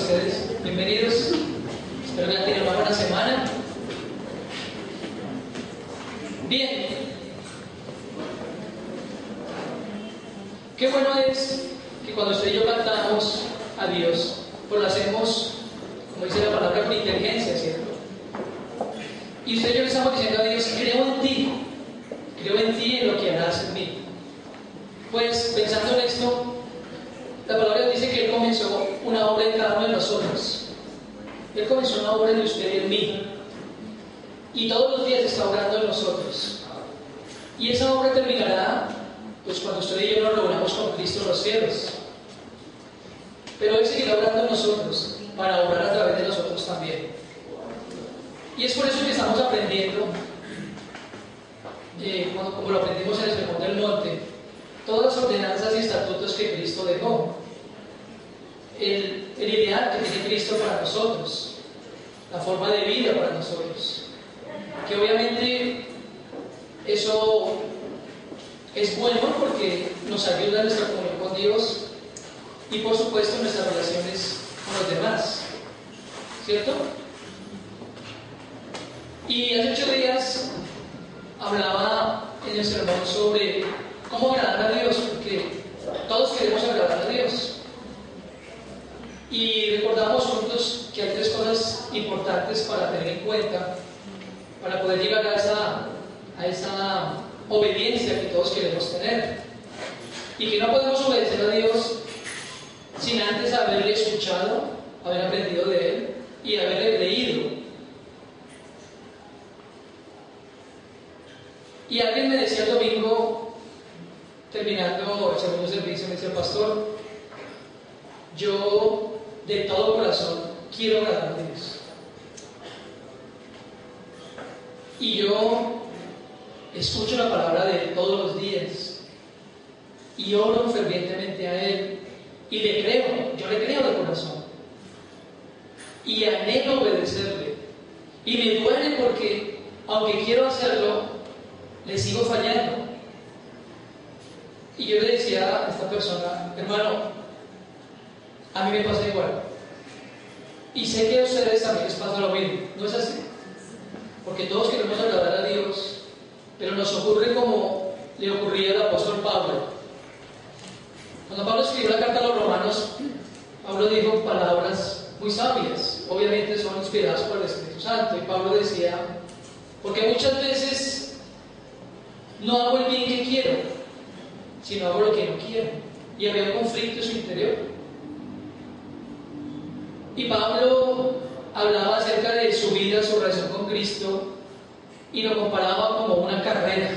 ustedes. Bienvenidos. Espero que hayan tenido una buena semana. Bien. Qué bueno es que cuando usted y yo cantamos a Dios, pues lo hacemos, como dice la palabra, con inteligencia, ¿cierto? Y usted y yo le estamos diciendo a Dios, creo en ti y en lo que harás en mí. Pues pensando en esto, la palabra dice que Él comenzó una obra en cada uno de nosotros. Él comenzó una obra en usted y en mí. Y todos los días está obrando en nosotros. Y esa obra terminará pues cuando usted y yo nos reunamos con Cristo en los cielos. Pero Él seguirá obrando en nosotros para obrar a través de nosotros también. Y es por eso que estamos aprendiendo, como lo aprendimos en el Sermón del Monte, todas las ordenanzas y estatutos que Cristo dejó, el ideal que tiene Cristo para nosotros, la forma de vida para nosotros, que obviamente eso es bueno porque nos ayuda en nuestra comunión con Dios y por supuesto en nuestras relaciones con los demás, ¿cierto? Y hace 8 días hablaba en el sermón sobre cómo agradar a Dios, porque todos queremos agradar a Dios. Y recordamos juntos que hay 3 cosas importantes para tener en cuenta para poder llegar a esa obediencia que todos queremos tener. Y que no podemos obedecer a Dios sin antes haberle escuchado, haber aprendido de Él y haberle creído. Y alguien me decía el domingo, terminando el segundo servicio, me decía: pastor, yo de todo corazón quiero agradar a Dios. Y yo escucho la palabra de Él todos los días y oro fervientemente a Él y le creo, yo le creo de corazón y anhelo obedecerle y me duele porque aunque quiero hacerlo le sigo fallando. Y yo le decía a esta persona: hermano, a mí me pasa igual y sé que a ustedes también les pasa lo mismo, ¿no es así? Porque todos queremos agradar a Dios, pero nos ocurre como le ocurría al apóstol Pablo. Cuando Pablo escribió la carta a los romanos, Pablo dijo palabras muy sabias, obviamente son inspiradas por el Espíritu Santo, y Pablo decía: porque muchas veces no hago el bien que quiero, sino hago lo que no quiero. Y había un conflicto en su interior. Y Pablo hablaba acerca de su vida, su relación con Cristo, y lo comparaba como una carrera.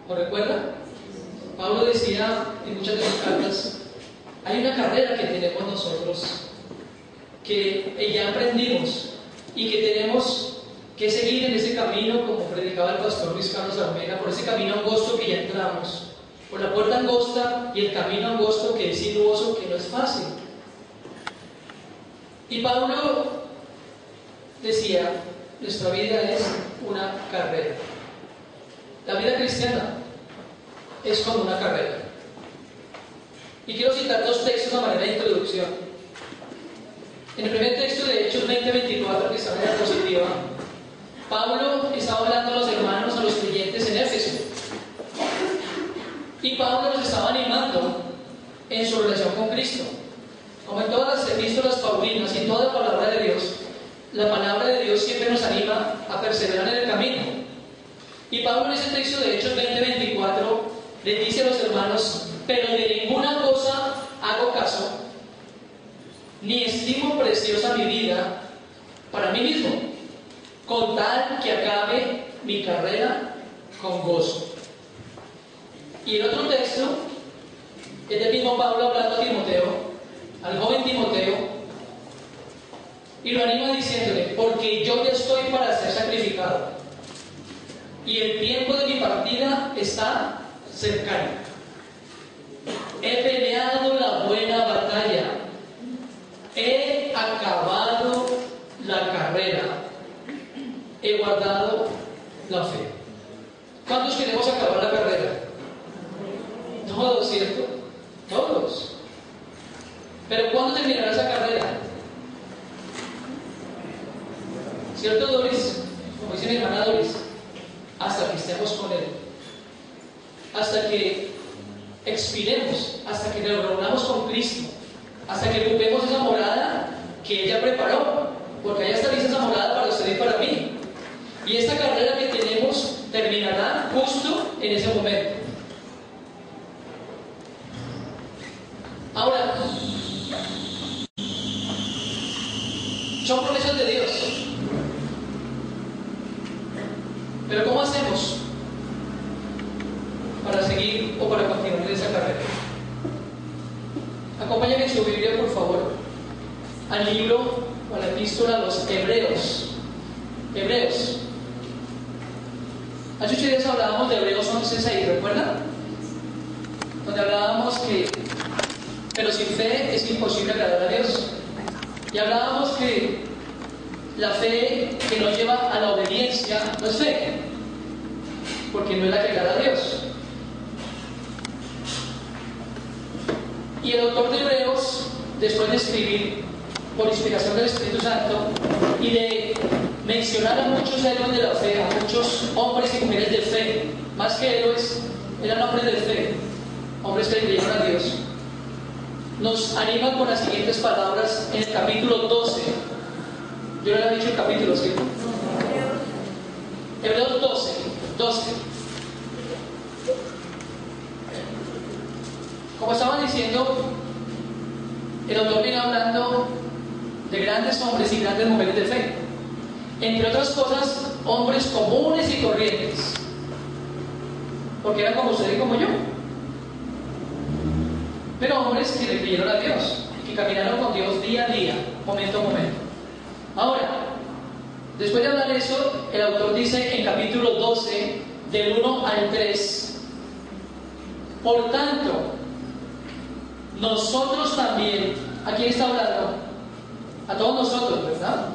¿Lo recuerdan? Pablo decía en muchas de sus cartas: hay una carrera que tenemos nosotros, que ya aprendimos y que tenemos que seguir en ese camino, como predicaba el pastor Luis Carlos Armena, por ese camino angosto que ya entramos, por la puerta angosta y el camino angosto que es sinuoso, que no es fácil. Y Pablo decía: nuestra vida es una carrera. La vida cristiana es como una carrera. Y quiero citar 2 textos a manera de introducción. En el primer texto de Hechos 20:24, que está en la diapositiva, Pablo estaba hablando a los hermanos, a los creyentes en Éfeso. Y Pablo los estaba animando en su relación con Cristo. Como en todas las epístolas paulinas y en toda la palabra de Dios, la palabra de Dios siempre nos anima a perseverar en el camino. Y Pablo en ese texto de Hechos 20:24 les dice a los hermanos: pero de ninguna cosa hago caso, ni estimo preciosa mi vida para mí mismo, con tal que acabe mi carrera con gozo. Y el otro texto es del mismo Pablo hablando a Timoteo, al joven Timoteo, y lo anima diciéndole: porque yo ya estoy para ser sacrificado y el tiempo de mi partida está cercano. He peleado la buena batalla, he acabado la carrera, he guardado la fe. ¿Cuántos queremos acabar la carrera? Todos, ¿cierto? Todos. Pero ¿cuándo terminará esa carrera? ¿Cierto, Doris? Como dice mi hermana Doris, hasta que estemos con Él, hasta que expiremos, hasta que nos reunamos con Cristo, hasta que ocupemos esa morada que ella preparó, porque allá está lista esa morada para usted y para mí. Y esta carrera que tenemos terminará justo en ese momento. Ahora, son promesas de Dios. Pero ¿cómo hacemos para seguir o para continuar en esa carrera? Acompáñenme en su Biblia, por favor, al libro o a la epístola a los Hebreos. Hebreos. Hace 8 días hablábamos de Hebreos 11:6, ¿recuerdan? Donde hablábamos que, pero sin fe es imposible agradar a Dios. Y hablábamos que la fe que nos lleva a la obediencia no es fe, porque no es la que agrada a Dios. Y el autor de Hebreos, después de escribir por inspiración del Espíritu Santo y de mencionar a muchos héroes de la fe, a muchos hombres y mujeres de fe, más que héroes, eran hombres de fe, hombres que creyeron a Dios, nos anima con las siguientes palabras en el capítulo 12. Yo le había dicho el capítulo, ¿cierto? Hebreos 12. Como estaban diciendo, el autor viene hablando de grandes hombres y grandes mujeres de fe. Entre otras cosas, hombres comunes y corrientes, porque eran como usted y como yo, pero hombres que le creyeron a Dios y que caminaron con Dios día a día, momento a momento. Ahora, después de hablar eso, el autor dice en capítulo 12, del 1 al 3, por tanto, nosotros también, ¿a quién está hablando? A todos nosotros, ¿verdad?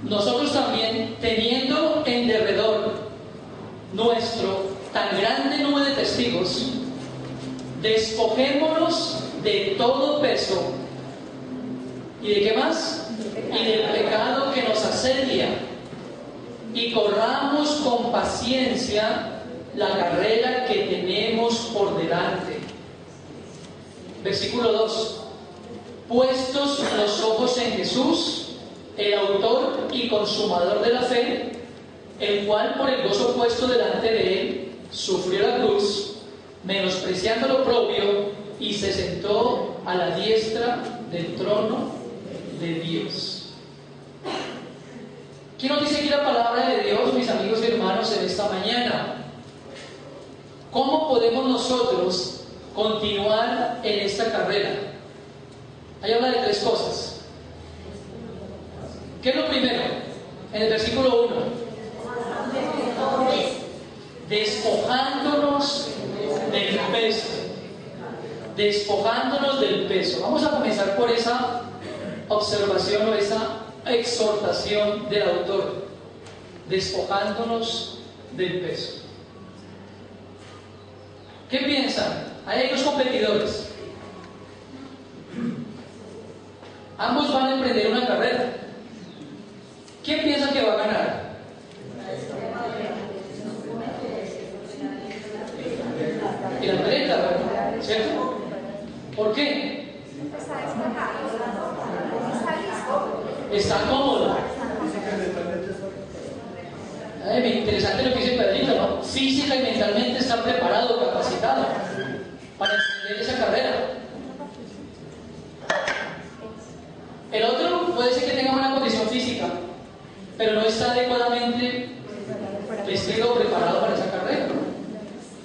Nosotros también, teniendo en derredor nuestro tan grande nube de testigos, despojémonos de todo peso. ¿Y de qué más? Y del pecado que nos asedia, y corramos con paciencia la carrera que tenemos por delante. Versículo 2. Puestos los ojos en Jesús, el autor y consumador de la fe, el cual por el gozo puesto delante de él sufrió la cruz, menospreciando lo propio, y se sentó a la diestra del trono de Dios. ¿Qué nos dice aquí la palabra de Dios, mis amigos y hermanos, en esta mañana? ¿Cómo podemos nosotros continuar en esta carrera? Ahí habla de 3 cosas. ¿Qué es lo primero? En el versículo 1. Despojándonos del peso. Despojándonos del peso. Vamos a comenzar por esa observación o esa exhortación del autor. Despojándonos del peso. ¿Qué piensan? Ahí hay 2 competidores. Ambos van a emprender una carrera. ¿Quién piensa que va a ganar? El atleta, ¿verdad? ¿Cierto? ¿Por qué? Está cómodo. Interesante lo que dice Pedrito, ¿no? Física y mentalmente está preparado, capacitado para emprender esa carrera. El otro puede ser que tenga una condición física, pero no está adecuadamente vestido o preparado para esa carrera.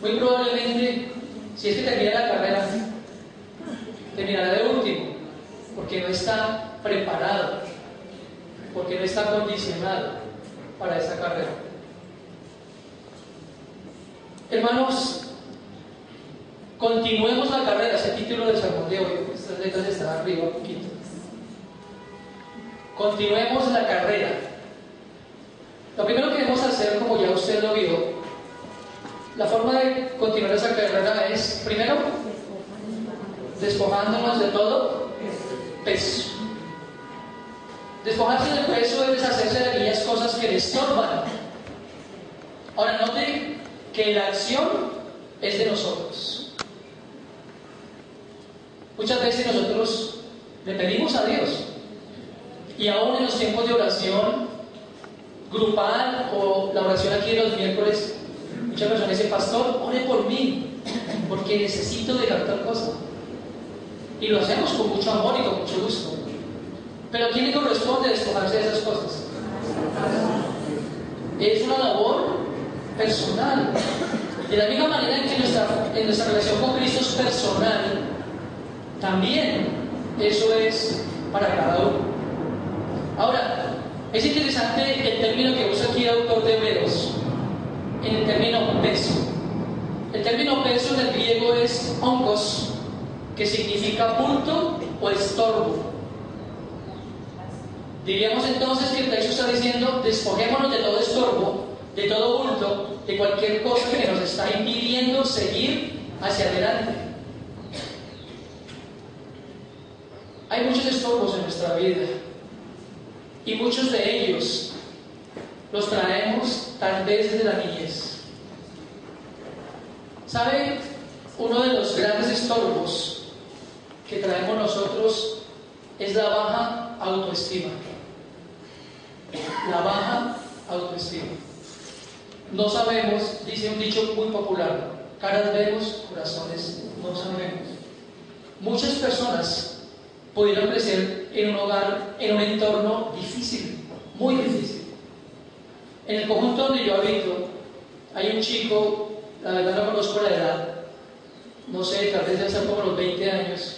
Muy probablemente, si es que termina la carrera, terminará de último, porque no está preparado, porque no está condicionado para esa carrera. Hermanos, continuemos la carrera. Ese título del sermón de hoy, estas letras están arriba un poquito. Continuemos la carrera. Lo primero que debemos hacer, como ya usted lo vio, la forma de continuar esa carrera es, primero, despojándonos de todo peso. Despojarse del peso es deshacerse de aquellas cosas que le estorban. Ahora note que la acción es de nosotros. Muchas veces nosotros le pedimos a Dios, y aún en los tiempos de oración grupal o la oración aquí de los miércoles, muchas personas dicen: pastor, ore por mí, porque necesito dejar tal cosa. Y lo hacemos con mucho amor y con mucho gusto. Pero ¿a quién le corresponde despojarse de esas cosas? Es una labor personal. De la misma manera en que nuestra relación con Cristo es personal, también eso es para cada uno. Ahora, es interesante el término que usa aquí el autor de Hebreos, en el término peso. El término peso en el griego es onkos, que significa bulto o estorbo. Diríamos entonces que el texto está diciendo: despojémonos de todo estorbo, de todo bulto, de cualquier cosa que nos está impidiendo seguir hacia adelante. Hay muchos estorbos en nuestra vida, y muchos de ellos los traemos tal vez desde la niñez. ¿Sabe? Uno de los grandes estorbos que traemos nosotros es la baja autoestima. La baja autoestima. No sabemos, dice un dicho muy popular: caras vemos, corazones no sabemos. Muchas personas pudieron crecer en un hogar, en un entorno difícil, muy difícil. En el conjunto donde yo habito, hay un chico, la verdad no conozco la edad, no sé, tal vez debe ser como los 20 años.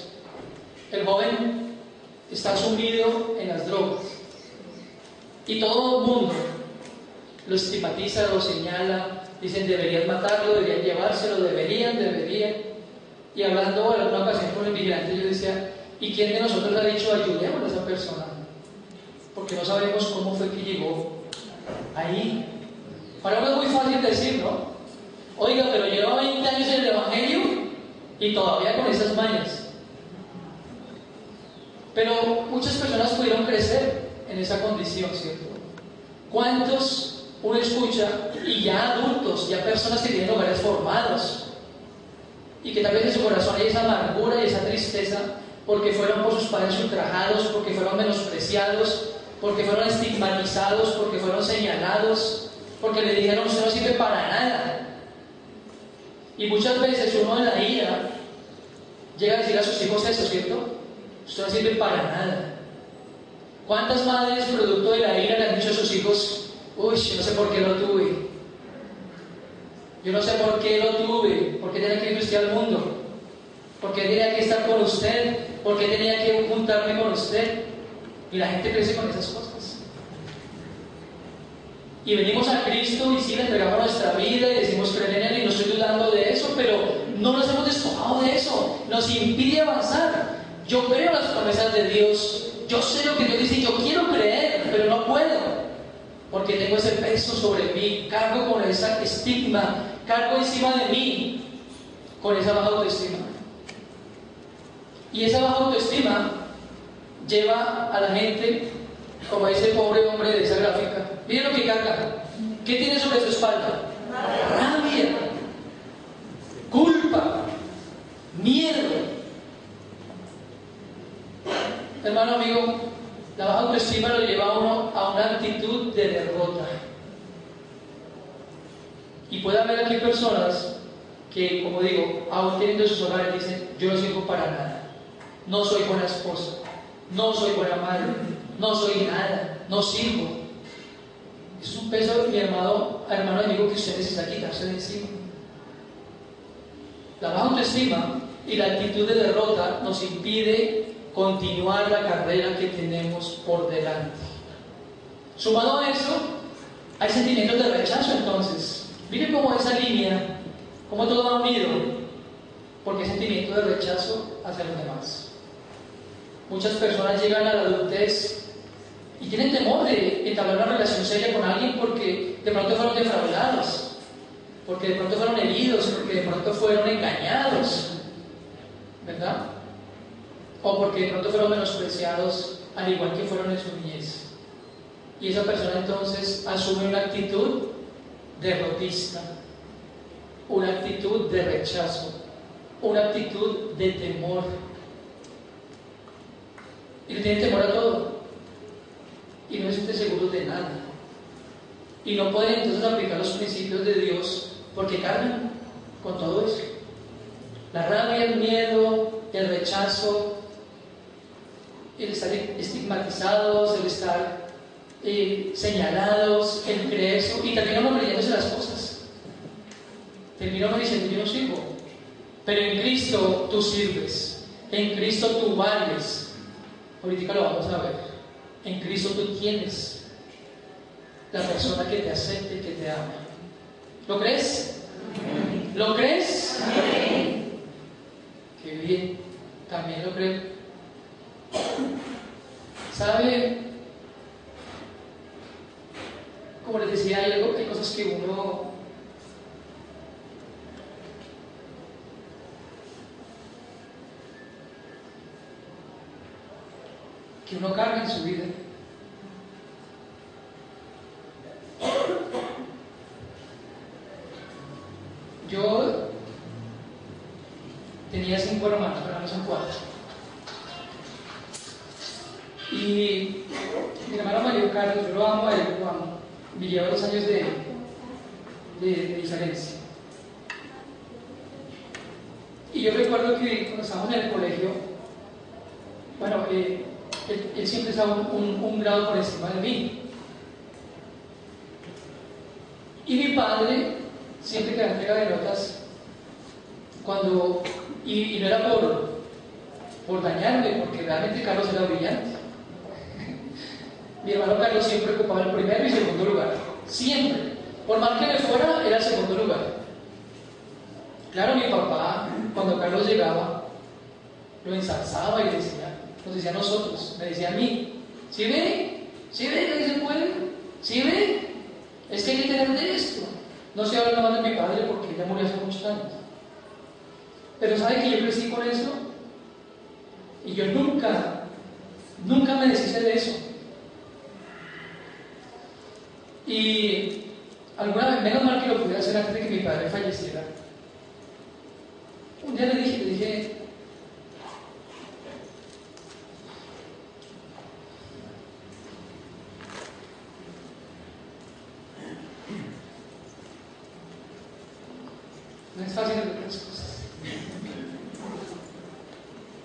El joven está sumido en las drogas, y todo el mundo lo estigmatiza, lo señala, dicen: deberían matarlo, deberían llevárselo, deberían. Y hablando en alguna ocasión con el vigilante, yo decía: ¿y quién de nosotros ha dicho ayudemos a esa persona? Porque no sabemos cómo fue que llegó ahí. Para uno es muy fácil decir, ¿no? Oiga, pero lleva 20 años en el Evangelio y todavía con esas mañas. Pero muchas personas pudieron crecer en esa condición, ¿cierto? ¿Cuántos uno escucha, y ya adultos, ya personas que tienen hogares formados, y que tal vez en su corazón hay esa amargura y esa tristeza porque fueron por sus padres ultrajados, porque fueron menospreciados, porque fueron estigmatizados, porque fueron señalados, porque le dijeron: usted no sirve para nada? Y muchas veces uno en la ira llega a decir a sus hijos eso, ¿cierto? Usted no sirve para nada. ¿Cuántas madres, producto de la ira, le han dicho a sus hijos: uy, yo no sé por qué lo tuve? Yo no sé por qué lo tuve. ¿Por qué tenía que ir usted al mundo? ¿Por qué tenía que estar con usted? ¿Por qué tenía que juntarme con usted? Y la gente crece con esas cosas. Y venimos a Cristo y sí le entregamos nuestra vida y decimos creer en Él, y no estoy dudando de eso, pero no nos hemos despojado de eso. Nos impide avanzar. Yo creo en las promesas de Dios. Yo sé lo que Dios dice, yo quiero creer, pero no puedo, porque tengo ese peso sobre mí, cargo con ese estigma, cargo encima de mí con esa baja autoestima. Y esa baja autoestima lleva a la gente, como ese pobre hombre de esa gráfica. Miren lo que carga. ¿Qué tiene sobre su espalda? Rabia, culpa, miedo. Hermano amigo, la baja autoestima lo lleva a uno a una actitud de derrota. Y puede haber aquí personas que, como digo, aún teniendo sus hogares, dicen: yo no sirvo para nada, no soy buena esposa, no soy buena madre, no soy nada, no sirvo. Eso es un peso, mi hermano amigo, que usted necesita quitarse de encima. La baja autoestima y la actitud de derrota nos impide continuar la carrera que tenemos por delante. Sumado a eso, hay sentimientos de rechazo. Entonces, miren cómo esa línea, cómo todo va unido, porque hay sentimiento de rechazo hacia los demás. Muchas personas llegan a la adultez y tienen temor de entablar una relación seria con alguien porque de pronto fueron defraudados, porque de pronto fueron heridos, porque de pronto fueron engañados, ¿verdad? O porque de pronto fueron menospreciados al igual que fueron en su niñez. Y esa persona entonces asume una actitud derrotista, una actitud de rechazo, una actitud de temor. Y le tiene temor a todo. Y no se siente seguro de nada. Y no pueden entonces aplicar los principios de Dios porque cargan con todo eso. La rabia, el miedo, el rechazo, el estar estigmatizados, el estar señalados, el creer, y terminamos creyéndose las cosas. Terminamos diciendo: yo no sirvo. Pero en Cristo tú sirves, en Cristo tú vales. Ahorita lo vamos a ver. En Cristo tú tienes la persona que te acepte y que te ama. ¿Lo crees? ¿Lo crees? Qué bien, también lo creo. ¿Sabe? Como les decía, hay cosas que uno carga en su vida. Yo tenía 5 hermanos, pero no son 4. Y mi hermano mayor, Carlos, yo lo amo a él, lo amo. Me lleva 2 años de diferencia. Y yo recuerdo que cuando estábamos en el colegio, bueno, él siempre estaba un grado por encima de mí. Y mi padre siempre que da entrega de notas, y no era por dañarme, porque realmente Carlos era brillante. Mi hermano Carlos siempre ocupaba el primero y segundo lugar. Siempre. Por mal que me fuera, era el segundo lugar. Claro, mi papá, cuando Carlos llegaba, lo ensalzaba y nos decía a nosotros, me decía a mí: ¿sí ve? ¿Sí ve que se puede? ¿Sí ve? Es que hay que tener de esto. No se habla más de mi padre porque ella murió hace muchos años. Pero ¿sabe que yo crecí con eso? Y yo nunca me deshice de eso. Y alguna vez, menos mal que lo pude hacer antes de que mi padre falleciera. Un día le dije, no es fácil entender las cosas.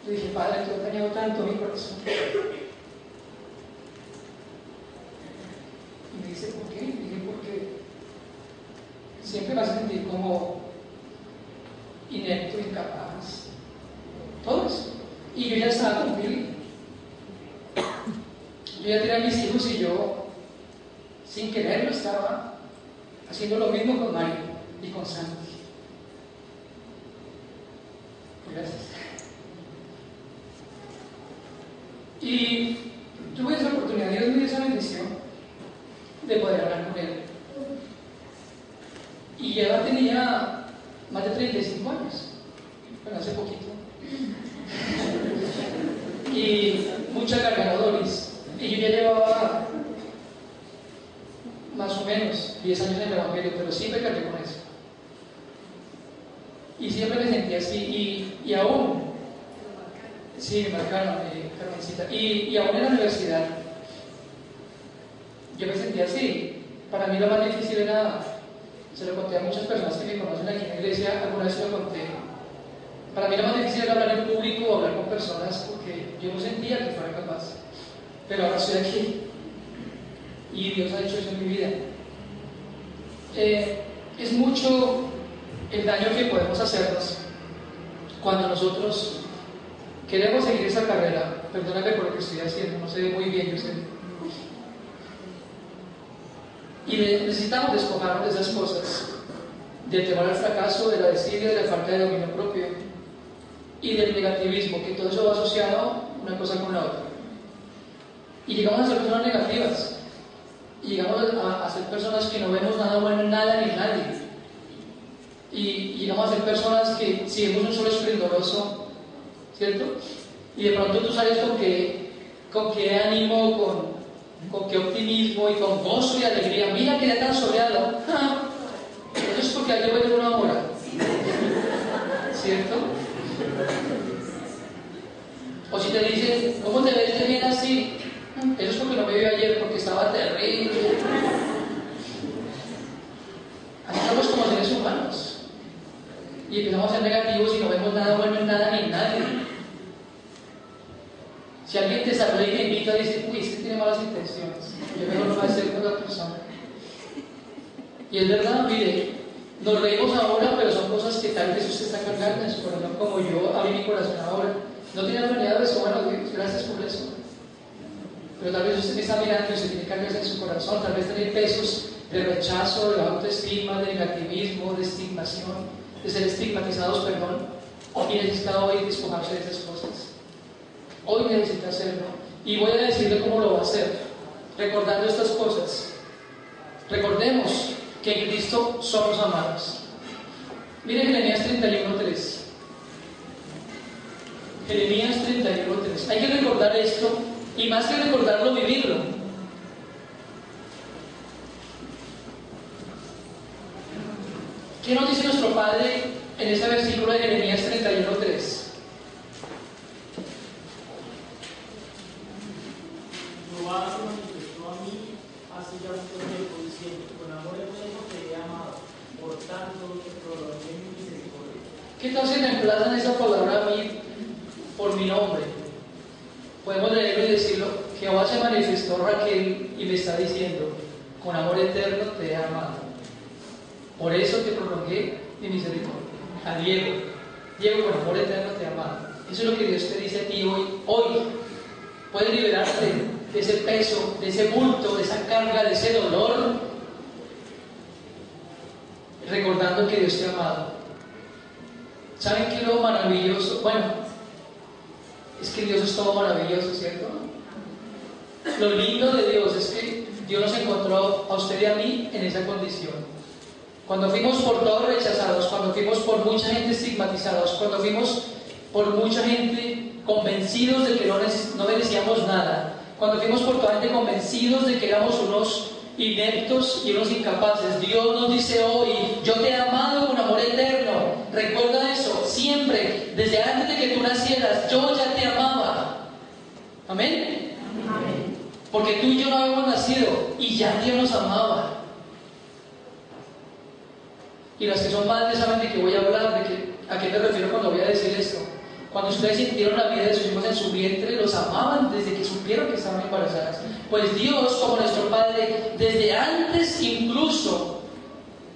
Le dije: Padre, tú has dañado tanto mi corazón. Y me dice: ¿por qué? Y dije: porque siempre me hace sentir como inepto, incapaz, todo eso. Y yo ya estaba con Billy. Yo ya tenía mis hijos y yo, sin quererlo, estaba haciendo lo mismo con Mario y con Santi. Gracias. Y tuve esa oportunidad, Dios me dio esa bendición de poder hablar con él. Y Eva tenía más de 35 años, bueno, hace poquito. Y mucha carga, ¿no, Doris? Y yo ya llevaba más o menos 10 años en el Evangelio, pero siempre cargué con eso. Y siempre me sentía así, y aún, sí, me marcaron, Carmencita, y aún en la universidad, yo me sentía así. Para mí lo más difícil era, se lo conté a muchas personas que me conocen aquí en la iglesia, alguna vez lo conté. Para mí lo más difícil era hablar en público o hablar con personas porque yo no sentía que fuera capaz. Pero ahora estoy aquí y Dios ha hecho eso en mi vida. Es mucho el daño que podemos hacernos cuando nosotros queremos seguir esa carrera. Perdóname por lo que estoy haciendo, no se ve muy bien, yo sé. Y necesitamos despojarnos de esas cosas, del temor al fracaso, de la desidia, de la falta de dominio propio y del negativismo, que todo eso va asociado una cosa con la otra. Y llegamos a ser personas negativas, y llegamos a ser personas que no vemos nada bueno en nada ni en nadie. Y llegamos a ser personas que si vemos un sol esplendoroso, ¿cierto? Y de pronto tú sales con que con qué ánimo, con qué optimismo y con gozo y alegría. Mira que ya tan soleado. Eso es porque ayer llovido una hora. ¿Cierto? O si te dicen, ¿cómo te ves de bien así? Eso es porque no me vio ayer, porque estaba terrible. Así estamos como seres humanos. Y empezamos a ser negativos y no vemos nada bueno en nada ni en nadie. Si alguien te saluda y te invita y dice, uy, este tiene malas intenciones, yo mejor no voy a ser con la persona. Y es verdad, mire, nos reímos ahora, pero son cosas que tal vez usted está cargando en su corazón, como yo abrí mi corazón ahora. No tenía planeado eso, bueno, Dios, gracias por eso. Pero tal vez usted me está mirando y usted tiene cargas en su corazón, tal vez tiene pesos de rechazo, de autoestima, de negativismo, de estigmación, de ser estigmatizados, perdón, y necesita hoy despojarse de esas cosas. Hoy necesita hacerlo. Y voy a decirle cómo lo va a hacer. Recordando estas cosas. Recordemos que en Cristo somos amados. Miren Jeremías 31:3. Jeremías 31:3. Hay que recordar esto y más que recordarlo, vivirlo. ¿Qué nos dice nuestro Padre en este versículo de Jeremías 31:3? Jehová se manifestó a mí hace ya mucho tiempo, diciendo, con amor eterno te he amado, por tanto te prolongué mi misericordia. ¿Qué tal si reemplazan esa palabra a mí por mi nombre? Podemos leerlo y decirlo, Jehová se manifestó a Raquel y me está diciendo, con amor eterno te he amado, por eso te prolongué mi misericordia. A Diego, con amor eterno te he amado. Eso es lo que Dios te dice a ti hoy. Puedes liberarte de ese peso, de ese bulto, de esa carga, de ese dolor, recordando que Dios te ha amado. ¿Saben qué es lo maravilloso? Bueno, es que Dios es todo maravilloso, ¿cierto? Lo lindo de Dios es que Dios nos encontró a usted y a mí en esa condición. Cuando fuimos por todos rechazados, cuando fuimos por mucha gente estigmatizados, cuando fuimos por mucha gente convencidos de que no merecíamos nada, cuando fuimos por toda gente convencidos de que éramos unos ineptos y unos incapaces, Dios nos dice hoy, yo te he amado con amor eterno. Recuerda eso, siempre, desde antes de que tú nacieras, yo ya te amaba. ¿Amén? Amén. Porque tú y yo no habíamos nacido y ya Dios nos amaba. Y las que son madres saben de qué voy a hablar, a qué me refiero cuando voy a decir esto. Cuando ustedes sintieron la vida de sus hijos en su vientre, los amaban desde que supieron que estaban embarazadas. Pues Dios, como nuestro Padre, desde antes incluso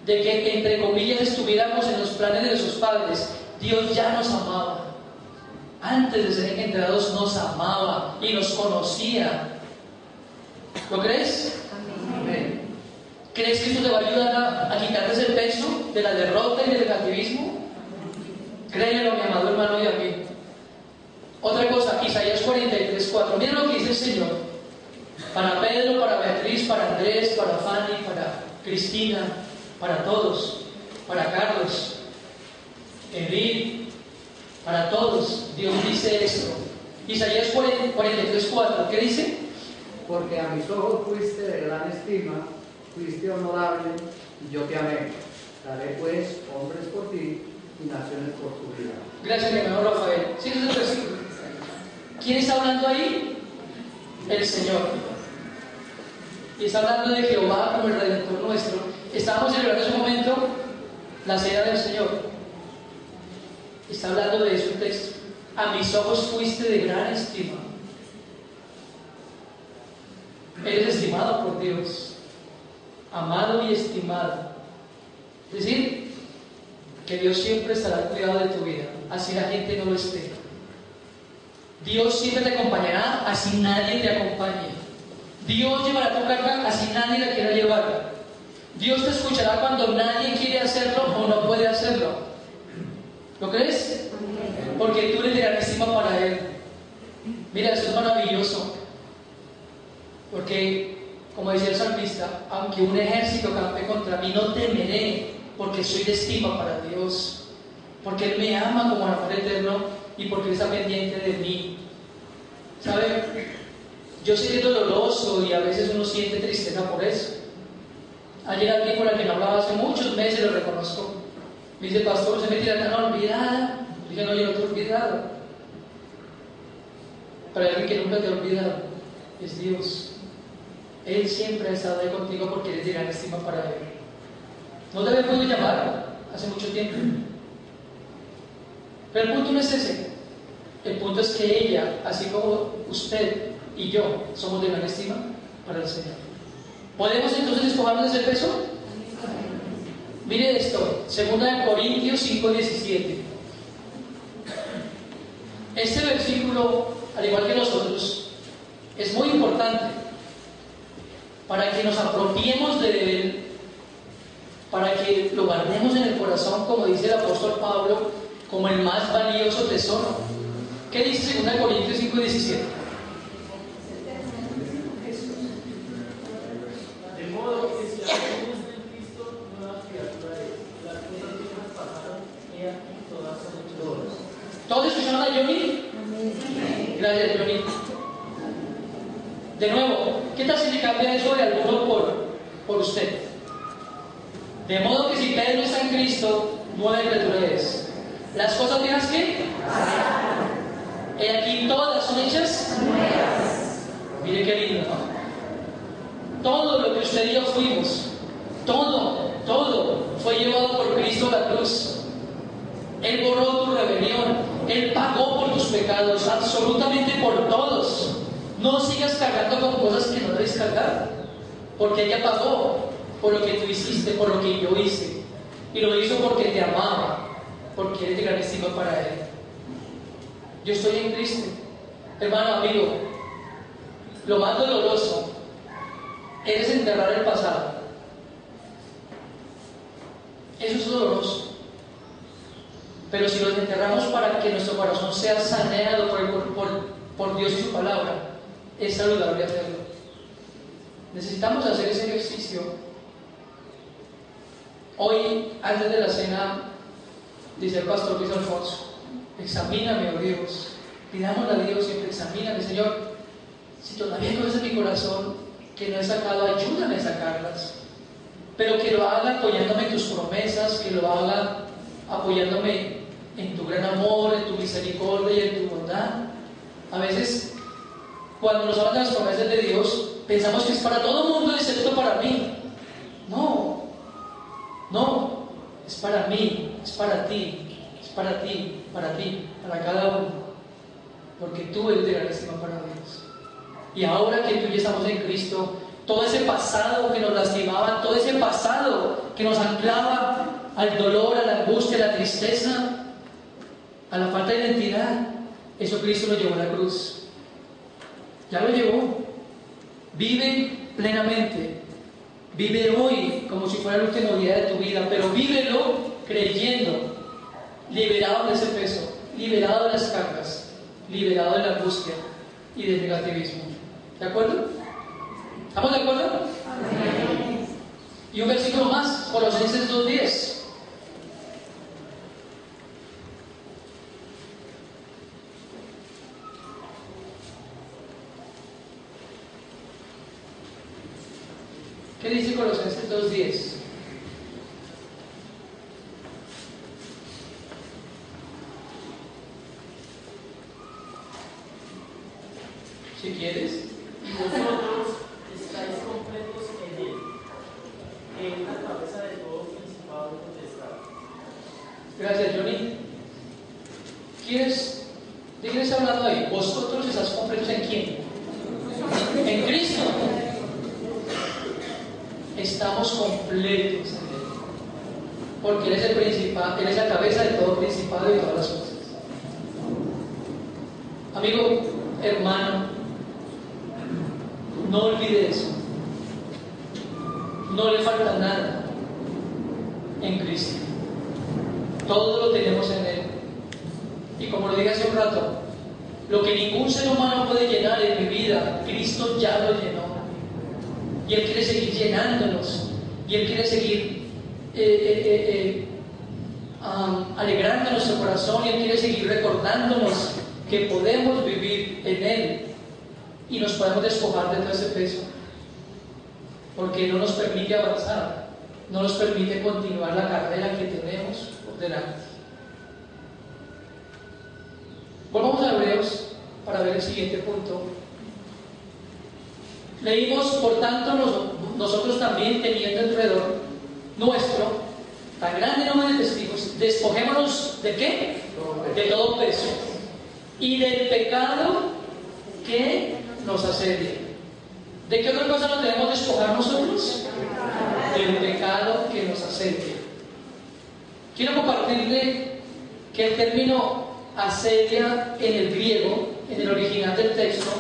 de que, entre comillas, estuviéramos en los planes de nuestros padres, Dios ya nos amaba. Antes de ser engendrados nos amaba y nos conocía. ¿Lo crees? Amén. ¿Crees que esto te va a ayudar a quitarte ese peso de la derrota y del negativismo? Créelo, mi amado hermano y amigo. Otra cosa, Isaías 43:4. Mira lo que dice el Señor. Para Pedro, para Beatriz, para Andrés, para Fanny, para Cristina, para todos, para Carlos, Enrique, para todos. Dios dice esto. Isaías 43:4. ¿Qué dice? Porque a mis ojos fuiste de gran estima, fuiste honorable, y yo te amé. Daré pues hombres por ti y naciones por tu vida. Gracias, mi hermano Rafael. ¿Sí es el versículo? ¿Quién está hablando ahí? El Señor. Y está hablando de Jehová como el Redentor nuestro. Estábamos celebrando en ese momento la cena del Señor. Está hablando de su texto. A mis ojos fuiste de gran estima. Eres estimado por Dios, amado y estimado. Es decir, que Dios siempre estará al cuidado de tu vida, así la gente no lo esté. Dios siempre te acompañará, así nadie te acompañe. Dios llevará tu carga, así nadie la quiera llevar. Dios te escuchará cuando nadie quiere hacerlo o no puede hacerlo. ¿Lo crees? Porque tú eres de gran estima para Él. Mira, eso es maravilloso. Porque, como decía el salmista, aunque un ejército campe contra mí, no temeré, porque soy de estima para Dios. Porque Él me ama como amor eterno y porque Él está pendiente de mí. ¿Sabe? Yo sé que es doloroso y a veces uno siente tristeza por eso. Ayer alguien con la que no hablaba hace muchos meses, lo reconozco, me dice: pastor, se me tira tan olvidada. Dije: no, yo no te he olvidado. Pero alguien que nunca te ha olvidado es Dios. Él siempre ha estado ahí contigo porque eres de gran estima para Él. No te había podido llamar hace mucho tiempo. Pero el punto no es ese. El punto es que ella, así como usted y yo, somos de gran estima para el Señor. ¿Podemos entonces despojarnos de ese peso? Mire esto, 2 Corintios 5:17. Este versículo, al igual que los otros, es muy importante para que nos apropiemos de él, para que lo guardemos en el corazón, como dice el apóstol Pablo, como el más valioso tesoro. ¿Qué dice 2 Corintios 5:17? De modo que si alguno está en Cristo, nueva criatura es. Las cosas viejas pasaron, y aquí todas son hechas. ¿Todos escucharon a Johnny? Gracias, Johnny. De nuevo, ¿qué tal si le cambia eso de alguno por usted? De modo que si Pedro está en Cristo, nueva criatura es. ¿Las cosas viejas qué? Y aquí todas son hechas nuevas. Mire qué lindo, ¿no? Todo lo que usted y yo fuimos, todo fue llevado por Cristo a la cruz. Él borró tu rebelión, Él pagó por tus pecados, absolutamente por todos. No sigas cargando con cosas que no debes cargar, porque ella pagó por lo que tú hiciste, por lo que yo hice, y lo hizo porque te amaba, porque eres de gran estima para Él. Yo estoy en Cristo, hermano, amigo. Lo más doloroso es enterrar el pasado. Eso es doloroso. Pero si lo enterramos para que nuestro corazón sea saneado por Dios y su palabra, es saludable hacerlo. Necesitamos hacer ese ejercicio. Hoy, antes de la cena, dice el pastor Luis Alfonso: examíname, oh Dios. Pidámosle a Dios siempre: examíname, Señor. Si todavía hay cosas en mi corazón que no he sacado, ayúdame a sacarlas. Pero que lo haga apoyándome en tus promesas, que lo haga apoyándome en tu gran amor, en tu misericordia y en tu bondad. A veces, cuando nos hablan de las promesas de Dios, pensamos que es para todo el mundo excepto para mí. No, es para mí, es para ti, es para ti, para cada uno. Porque tú eres de gran estima para Dios. Y ahora que tú y yo estamos en Cristo, todo ese pasado que nos lastimaba, todo ese pasado que nos anclaba al dolor, a la angustia, a la tristeza, a la falta de identidad, eso Cristo lo llevó a la cruz. Ya lo llevó. Vive plenamente. Vive hoy como si fuera el último día de tu vida, pero vívelo creyendo, liberado de ese peso, liberado de las cargas, liberado de la angustia y del negativismo. ¿De acuerdo? ¿Estamos de acuerdo? Amén. Y un versículo más, Colosenses 2:10. ¿Qué dice Colosenses 2:10? Si quieres. Y vosotros estáis completos en Él, que es la cabeza de todo principado y potestad. Gracias, Johnny. ¿Quieres? ¿De quién está hablando ahí? ¿Vosotros estáis completos en quién? En Cristo. Estamos completos en Él, porque Él es el principal, Él es la cabeza de todo principado y de todas las cosas. Amigo, hermano, no olvide eso. No le falta nada en Cristo. Todo lo tenemos en Él. Y como lo dije hace un rato, lo que ningún ser humano puede llenar en mi vida, Cristo ya lo llenó. Y Él quiere seguir llenándonos. Y Él quiere seguir alegrando nuestro corazón. Y Él quiere seguir recordándonos que podemos vivir en Él y nos podemos despojar de todo ese peso, porque no nos permite avanzar, no nos permite continuar la carrera que tenemos por delante. Volvamos a Hebreos para ver el siguiente punto. Leímos, por tanto, nosotros también, teniendo alrededor nuestro tan grande número de testigos, despojémonos ¿de qué? De todo peso y del pecado que nos asedia. ¿De qué otra cosa nos debemos despojar nosotros? Del pecado que nos asedia. Quiero compartirle que el término asedia en el griego, en el original del texto,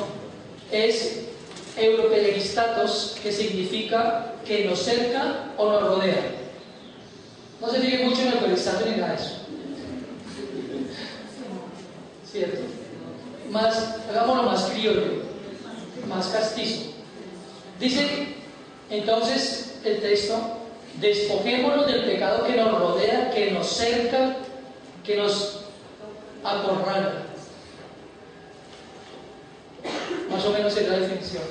es europelegistatos, que significa que nos cerca o nos rodea. No se fije mucho en el europelegistato ni nada de eso. ¿Cierto? Hagámoslo más criollo, más castizo. Dice entonces el texto: despojémonos del pecado que nos rodea, que nos cerca, que nos acorrala. Más o menos es la definición.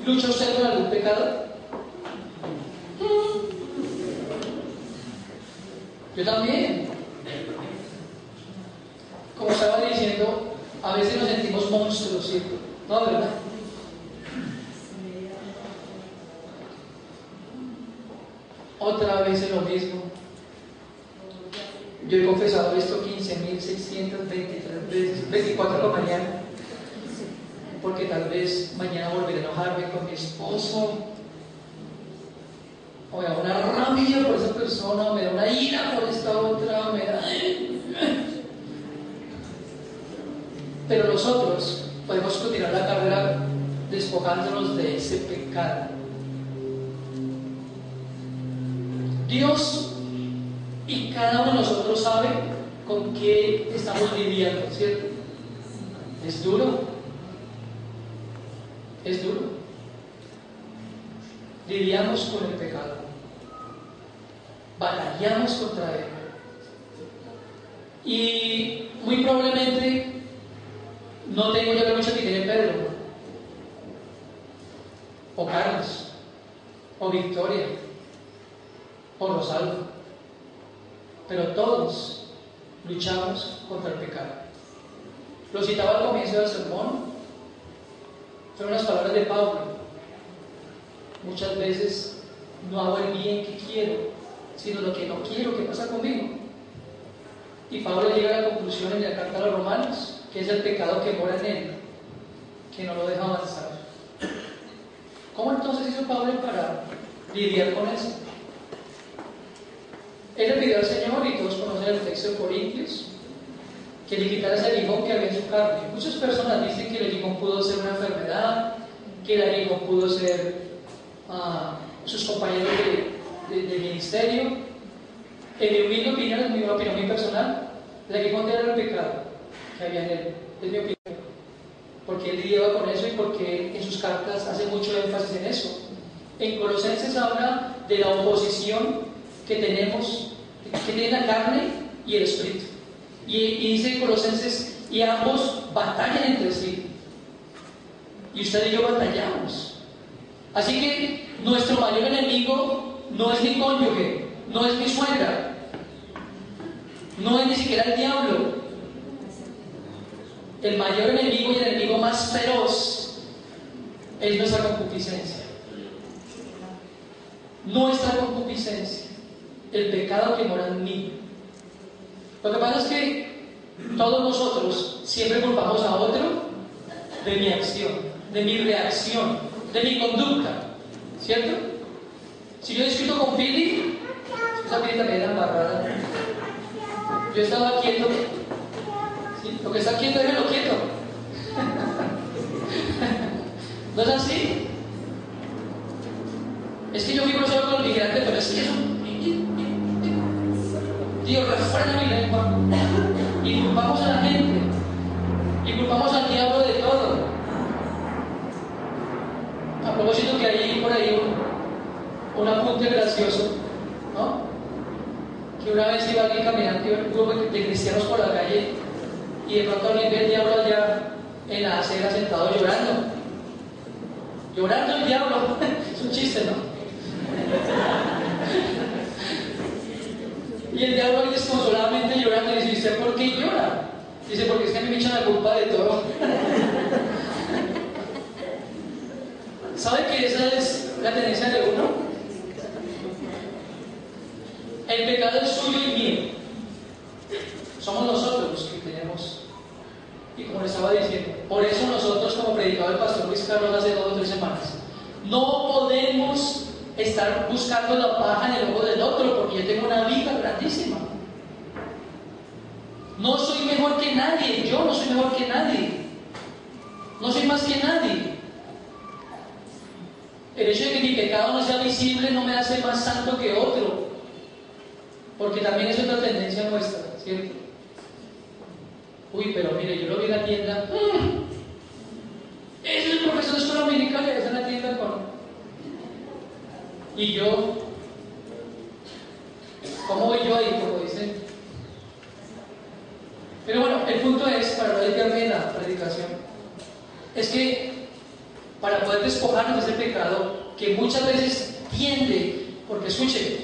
¿Lucha usted con algún pecado? Yo también. Como estaba diciendo, a veces nos sentimos monstruos, ¿cierto? No, ¿verdad? Otra vez es lo mismo. Yo he confesado esto 15.623 veces, 24 por mañana, porque tal vez mañana volveré a enojarme con mi esposo, o me da una rabia por esa persona, o me da una ira por esta otra, pero nosotros podemos continuar la carrera despojándonos de ese pecado. Dios y cada uno de nosotros sabe con qué estamos lidiando, ¿cierto? Es duro. Es duro. Lidiamos con el pecado. Batallamos contra él. Y muy probablemente no tengo ya la lucha que tiene Pedro, o Carlos, o Victoria, o Rosaldo. Pero todos luchamos contra el pecado. Lo citaba al comienzo del sermón. Fueron las palabras de Pablo. Muchas veces no hago el bien que quiero, sino lo que no quiero que pasa conmigo. Y Pablo llega a la conclusión en la carta a los Romanos, que es el pecado que mora en él, que no lo deja avanzar. ¿Cómo entonces hizo Pablo para lidiar con eso? Él le pidió al Señor, y todos conocen el texto de Corintios, que le quitara ese aguijón que había en su carne. Muchas personas dicen que el aguijón pudo ser una enfermedad, que el aguijón pudo ser sus compañeros de ministerio. En mi humilde opinión, es mi opinión muy personal, el aguijón era el pecado que había en él. Es mi opinión. Porque él lidiaba con eso y porque en sus cartas hace mucho énfasis en eso. En Colosenses habla de la oposición que tenemos, que tiene la carne y el espíritu. Y dice en Colosenses, y ambos batallan entre sí. Y usted y yo batallamos. Así que nuestro mayor enemigo no es mi cónyuge, no es mi suegra, no es ni siquiera el diablo. El mayor enemigo y el enemigo más feroz es nuestra concupiscencia. Nuestra concupiscencia. El pecado que mora en mí. Lo que pasa es que todos nosotros siempre culpamos a otro de mi acción, de mi reacción, de mi conducta, ¿cierto? Si yo discuto con Pili, esa Pili también era embarrada. Yo estaba quieto. ¿Sí? Lo que está quieto, déjelo quieto. ¿No es así? Es que yo fui grosero con el migrante, pero es que eso. Dios, refrena mi lengua. Y culpamos a la gente. Y culpamos al diablo de todo. A propósito que hay por ahí un apunte gracioso, ¿no? Que una vez iba alguien caminando, iba un grupo de cristianos por la calle, y de pronto alguien ve el diablo allá en la acera sentado llorando. Llorando el diablo. Es un chiste, ¿no? Y el diablo ahí desconsoladamente llorando y dice: ¿y usted por qué llora? Dice: porque es que a mí me echan la culpa de todo. ¿Sabe que esa es la tendencia de uno? El pecado es suyo y mío. Somos nosotros los que tenemos. Y como le estaba diciendo, por eso nosotros, como predicaba el pastor Luis Carlos hace 2 o 3 semanas, no podemos estar buscando la paja en el ojo del otro, porque yo tengo una viga grandísima. No soy mejor que nadie, yo no soy mejor que nadie. No soy más que nadie. El hecho de que mi pecado no sea visible no me hace más santo que otro, porque también es otra tendencia nuestra, ¿cierto? Uy, pero mire, yo lo vi en la tienda. Ese es el profesor de escuela dominical, está en la tienda con. Y yo, ¿cómo voy yo ahí? Como dicen. Pero bueno, el punto es, para no desviarme en la predicación, es que para poder despojarnos de ese pecado, que muchas veces tiende, porque escuchen,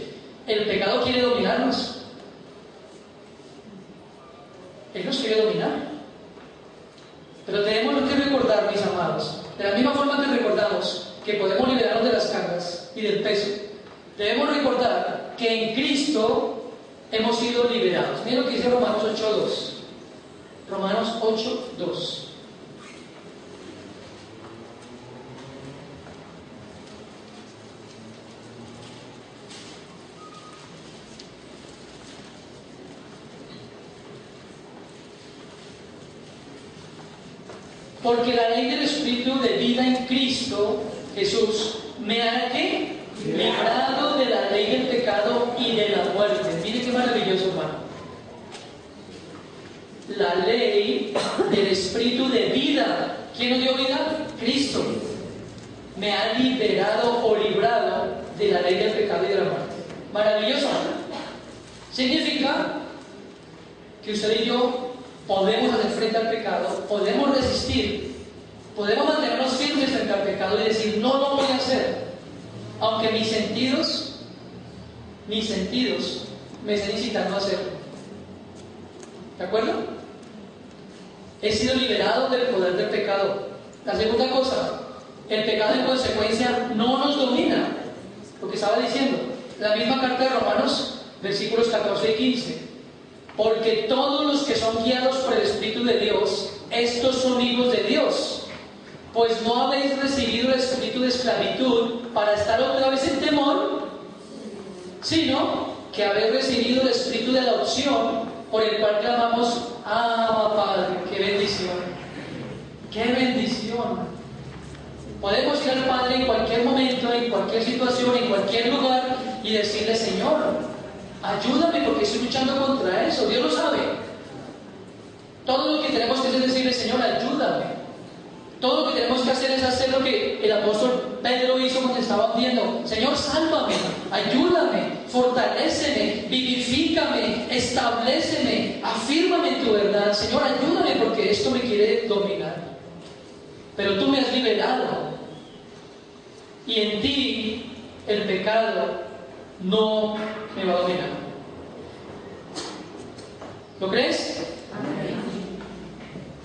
el pecado quiere dominarnos. Él nos quiere dominar. Pero tenemos que recordar, mis amados, de la misma forma que recordamos que podemos liberarnos de las cargas y del peso, debemos recordar que en Cristo hemos sido liberados. Miren lo que dice Romanos 8:2. Romanos 8:2. Porque la ley del Espíritu de vida en Cristo Jesús me ha ¿qué? Librado de la ley del pecado y de la muerte. Mire qué maravilloso, hermano. La ley del Espíritu de vida. ¿Quién nos dio vida? Cristo. Me ha liberado o librado de la ley del pecado y de la muerte. Maravilloso. Significa que usted y yo podemos hacer frente al pecado, podemos resistir, podemos mantenernos firmes frente al pecado y decir: no lo voy a hacer, aunque mis sentidos me estén incitando a hacerlo. ¿De acuerdo? He sido liberado del poder del pecado. La segunda cosa, el pecado en consecuencia no nos domina, lo que estaba diciendo la misma carta de Romanos, versículos 14 y 15. Porque todos los que son guiados por el Espíritu de Dios, estos son hijos de Dios. Pues no habéis recibido el espíritu de esclavitud para estar otra vez en temor, sino que habéis recibido el espíritu de adopción, por el cual clamamos: Abba, Padre. ¡Qué bendición! ¡Qué bendición! Podemos ir al Padre en cualquier momento, en cualquier situación, en cualquier lugar, y decirle: Señor, ayúdame, porque estoy luchando contra eso. Dios lo sabe. Todo lo que tenemos que hacer es decirle: Señor, ayúdame. Todo lo que tenemos que hacer es hacer lo que el apóstol Pedro hizo cuando estaba hundiendo: Señor, sálvame, ayúdame, fortaléceme, vivifícame, establéceme, afírmame en tu verdad. Señor, ayúdame, porque esto me quiere dominar. Pero tú me has liberado, y en ti el pecado no me va a dominar. ¿Lo crees? Amén.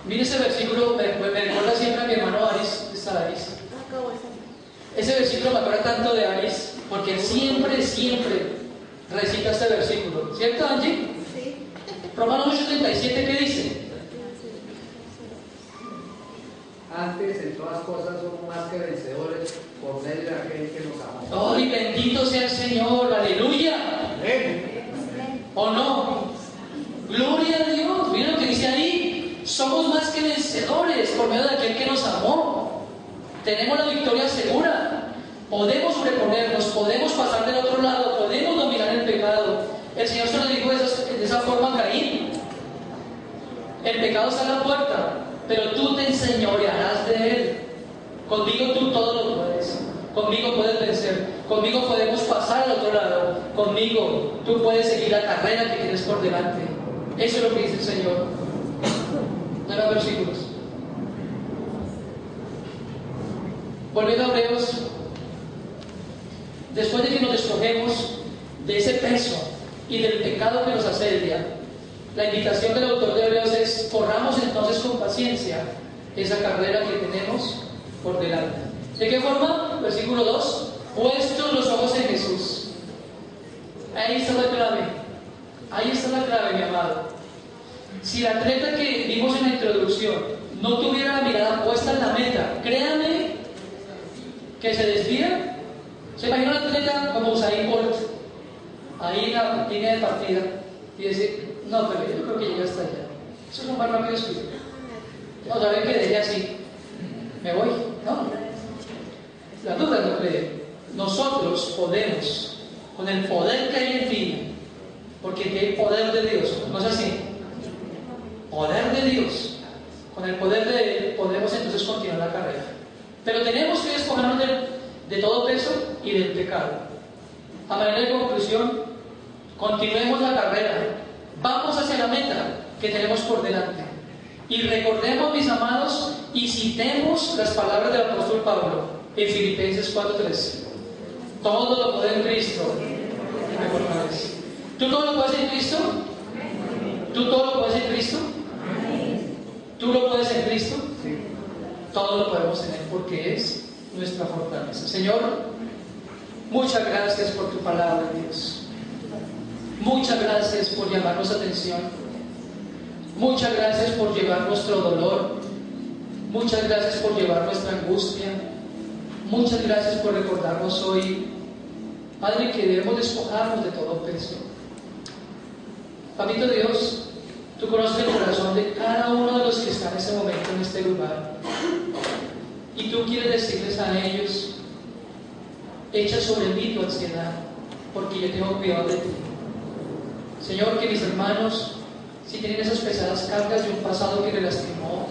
Mire ese versículo, me recuerda siempre a mi hermano Aris, está Aris. Ese versículo me acuerda tanto de Aris, porque él siempre recita este versículo. ¿Cierto, Angie? Sí. Romanos 8:37, ¿qué dice? Antes, en todas cosas, somos más que vencedores por medio de aquel que nos amó. ¡Ay, bendito sea el Señor! ¡Aleluya! ¿O no? ¡Gloria a Dios! Mira lo que dice ahí. Somos más que vencedores por medio de aquel que nos amó. Tenemos la victoria segura. Podemos sobreponernos, podemos pasar del otro lado, podemos dominar el pecado. El Señor se lo dijo de esa forma a Caín. El pecado está a la puerta, pero tú te enseñorearás de él. Conmigo tú todo lo puedes. Conmigo puedes vencer. Conmigo podemos pasar al otro lado. Conmigo tú puedes seguir la carrera que tienes por delante. Eso es lo que dice el Señor. No eran versículos. Volviendo a Hebreos, después de que nos despojemos de ese peso y del pecado que nos asedia, la invitación del autor de Hebreos es: corramos entonces con paciencia esa carrera que tenemos por delante. ¿De qué forma? Versículo 2: puestos los ojos en Jesús. Ahí está la clave. Ahí está la clave, mi amado. Si el atleta que vimos en la introducción no tuviera la mirada puesta en la meta, créanme que se desvía. ¿Se imagina un atleta como Usain Bolt ahí en la línea de partida y dice: no, pero yo creo que llega hasta allá, eso es lo más rápido que yo? No, saben que dejé así, me voy. No, la duda no cree. Nosotros podemos, con el poder que hay en ti, porque aquí hay poder de Dios, ¿no es así? Poder de Dios. Con el poder de Él podemos entonces continuar la carrera. Pero tenemos que despojarnos de todo peso y del pecado. A manera de conclusión, continuemos la carrera. Vamos hacia la meta que tenemos por delante. Y recordemos, mis amados, y citemos las palabras del apóstol Pablo en Filipenses 4:13. Todo lo puedo en Cristo que me fortalece. ¿Tú todo lo puedes en Cristo? ¿Tú todo lo puedes en Cristo? ¿Tú lo puedes en Cristo? Sí. Todo lo podemos en Él porque es nuestra fortaleza. Señor, muchas gracias por tu palabra, Dios. Muchas gracias por llamarnos atención. Muchas gracias por llevar nuestro dolor. Muchas gracias por llevar nuestra angustia. Muchas gracias por recordarnos hoy, Padre, que debemos despojarnos de todo peso. Papito Dios, tú conoces el corazón de cada uno de los que están en ese momento en este lugar. Y tú quieres decirles a ellos: echa sobre mí tu ansiedad, porque yo tengo cuidado de ti. Señor, que mis hermanos, si tienen esas pesadas cargas de un pasado que les lastimó,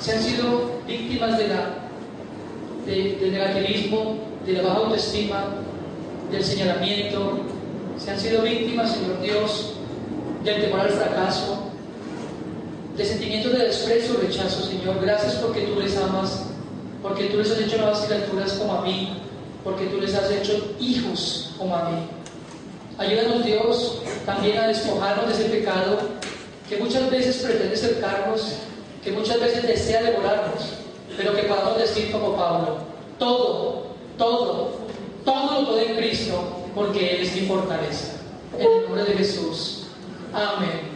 si han sido víctimas del negativismo, de la baja autoestima, del señalamiento, si han sido víctimas, Señor Dios, del temor al fracaso, de sentimientos de desprecio o rechazo, Señor, gracias porque tú les amas, porque tú les has hecho nuevas criaturas como a mí, porque tú les has hecho hijos como a mí. Ayúdanos, Dios, también a despojarnos de ese pecado que muchas veces pretende cercarnos, que muchas veces desea devorarnos, pero que podamos decir como Pablo: todo lo puedo en Cristo, porque Él es mi fortaleza. En el nombre de Jesús. Amén.